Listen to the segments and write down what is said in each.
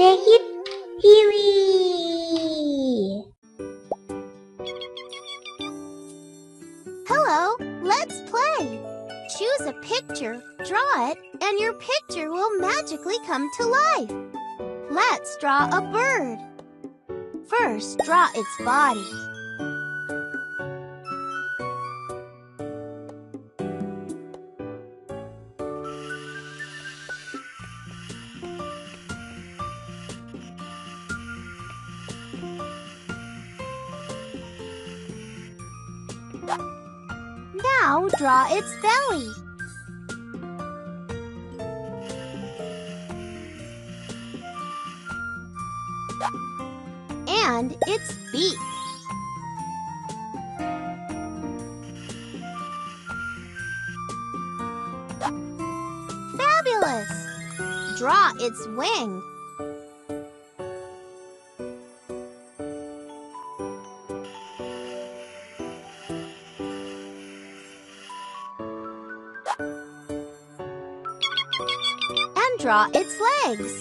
Hit TV. Hello, let's play. Choose a picture, draw it, and your picture will magically come to life. Let's draw a bird. First, draw its body. Now draw its belly. And its beak. Fabulous! Draw its wing. And draw its legs.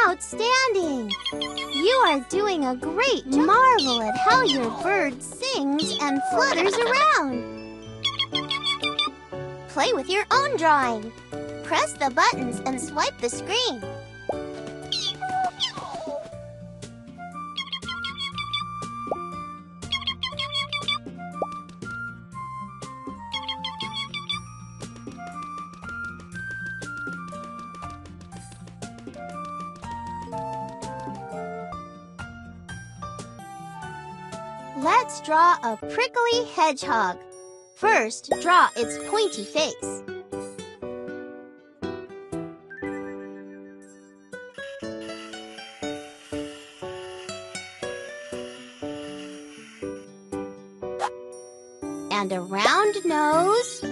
Outstanding! You are doing a great job. Marvel at how your bird sings and flutters around. Play with your own drawing. Press the buttons and swipe the screen. Let's draw a prickly hedgehog. First, draw its pointy face. And a round nose.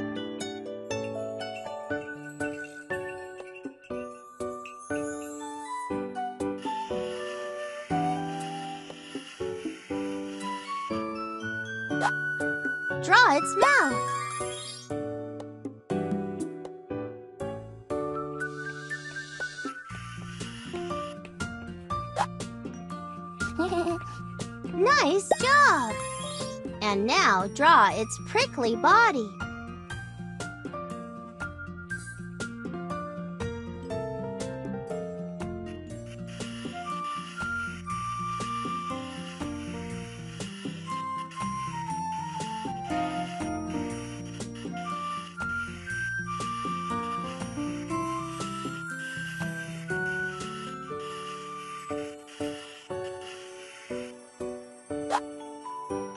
Draw its mouth. Nice job! And now draw its prickly body.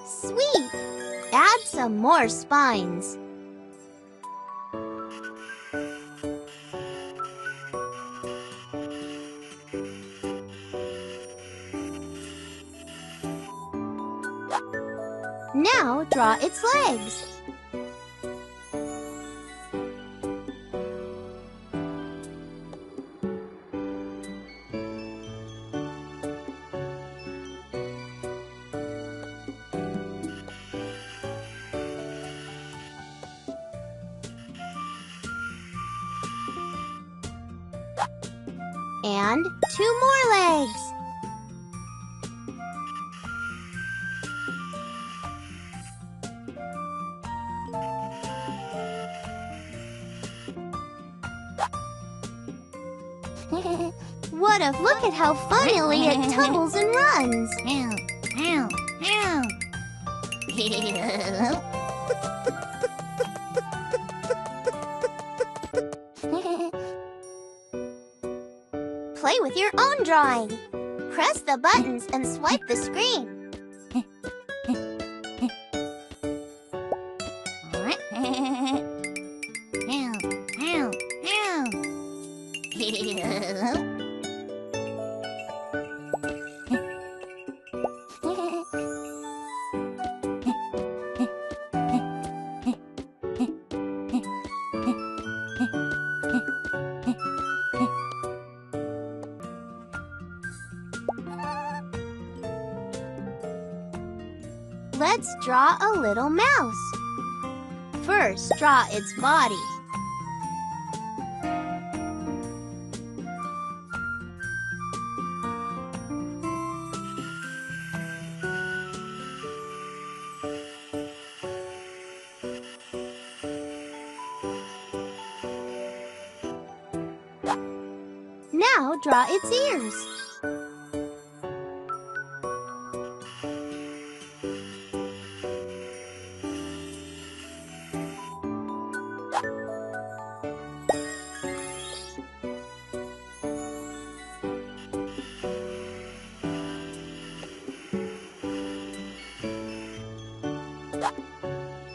Sweet! Add some more spines. Now draw its legs. And 2 more legs. Look at how funnily it tumbles and runs. Play with your own drawing. Press the buttons and swipe the screen. Let's draw a little mouse. First, draw its body. Now draw its ears.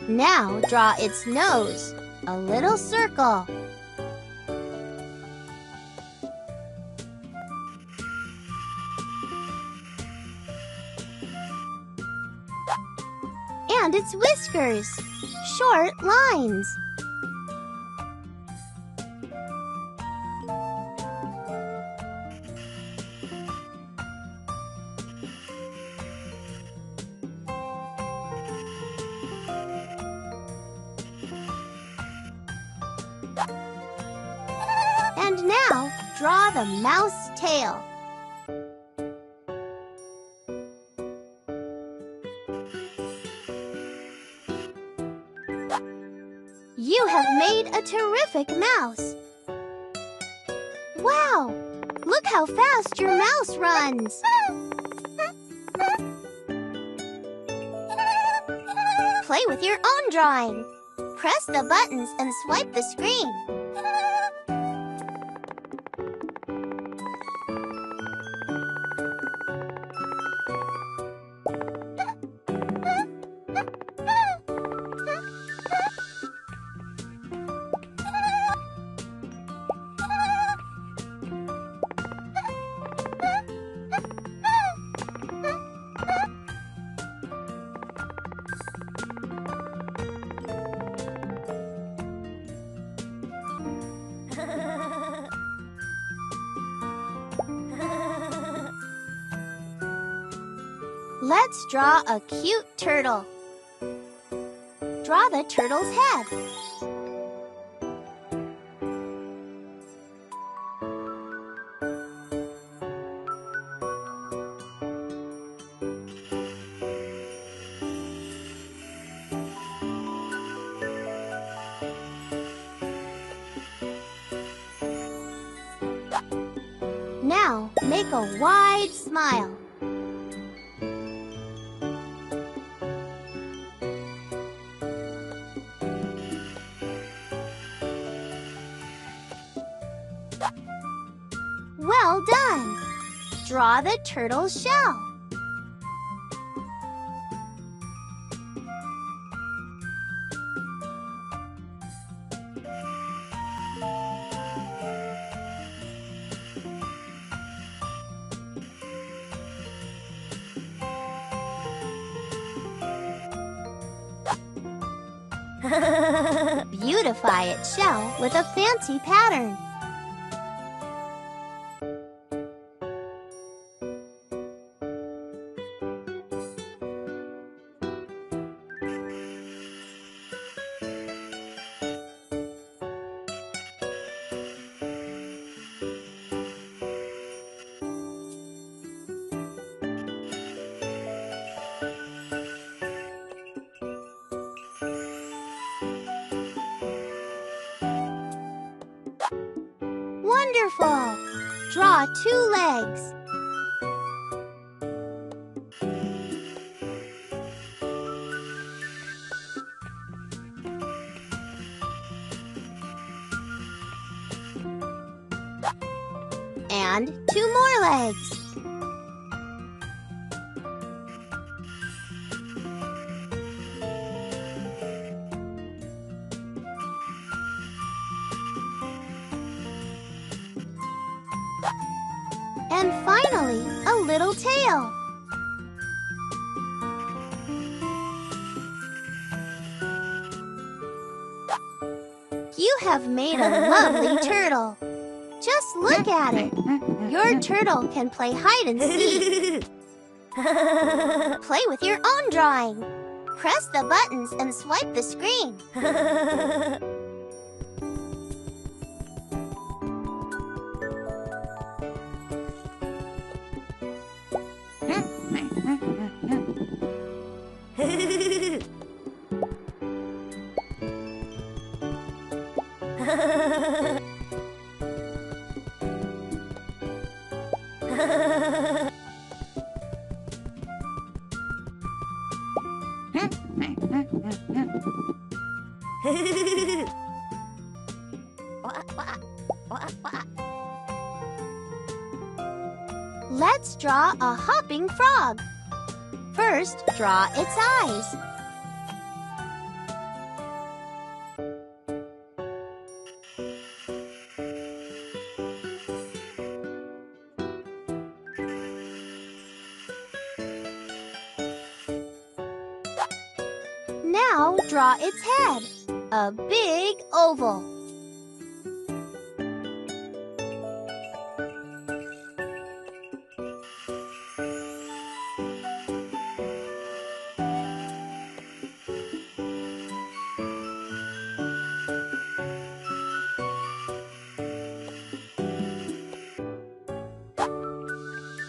Now draw its nose, a little circle. And its whiskers, short lines. And now, draw the mouse tail. You have made a terrific mouse. Wow! Look how fast your mouse runs. Play with your own drawing. Press the buttons and swipe the screen. Let's draw a cute turtle. Draw the turtle's head. Now, make a wide smile. Well done! Draw the turtle's shell. Beautify its shell with a fancy pattern. Wonderful! Draw 2 legs. And 2 more legs. And finally, a little tail. You have made a lovely turtle. Just look at it. Your turtle can play hide and seek. Play with your own drawing. Press the buttons and swipe the screen. Let's draw a hopping frog. First, draw its eyes. Now draw its head, a big oval.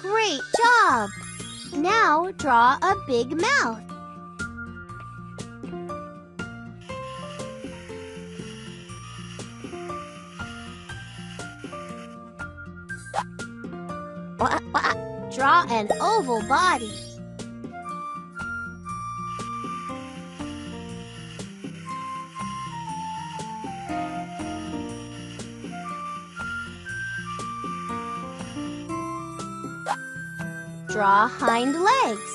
Great job! Now draw a big mouth. Draw an oval body. Draw hind legs.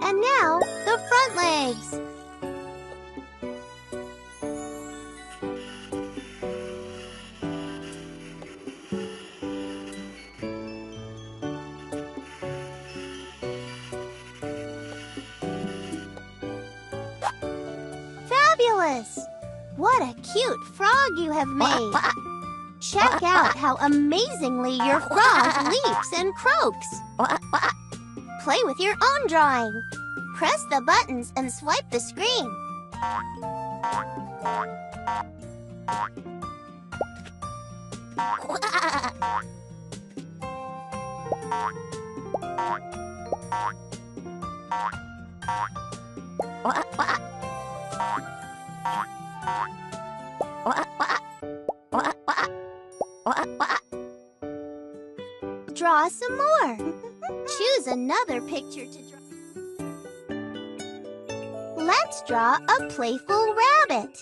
And now, the front legs. Fabulous! What a cute frog you have made. Check out how amazingly your frog leaps and croaks. Play with your own drawing. Press the buttons and swipe the screen. Draw some more. Choose another picture to draw. Let's draw a playful rabbit.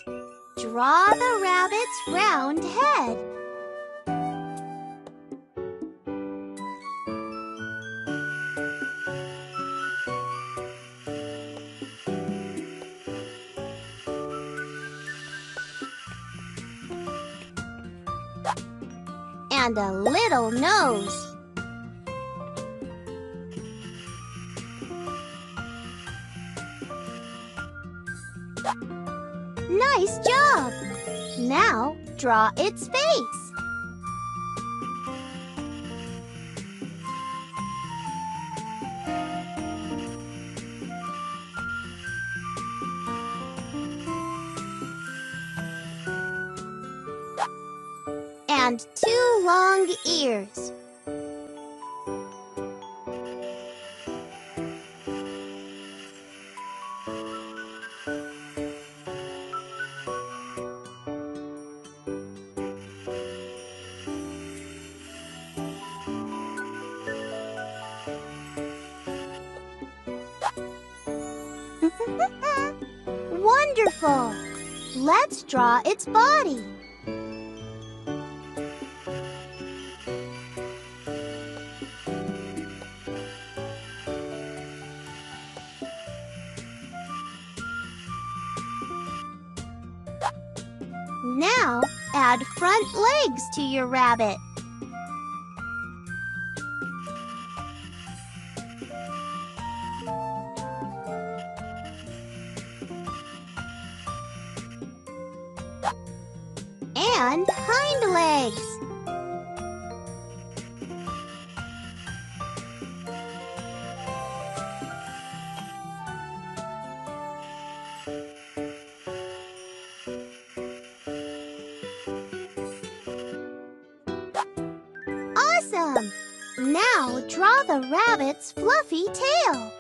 Draw the rabbit's round head. And a little nose. Nice job! Now, draw its face. And 2 long ears. Wonderful! Let's draw its body. Now, add front legs to your rabbit. and hind legs. Awesome! Now draw the rabbit's fluffy tail.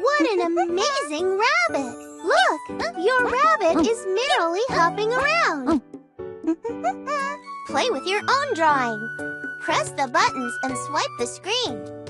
What an amazing rabbit! Look, your rabbit is merrily hopping around. Play with your own drawing. Press the buttons and swipe the screen.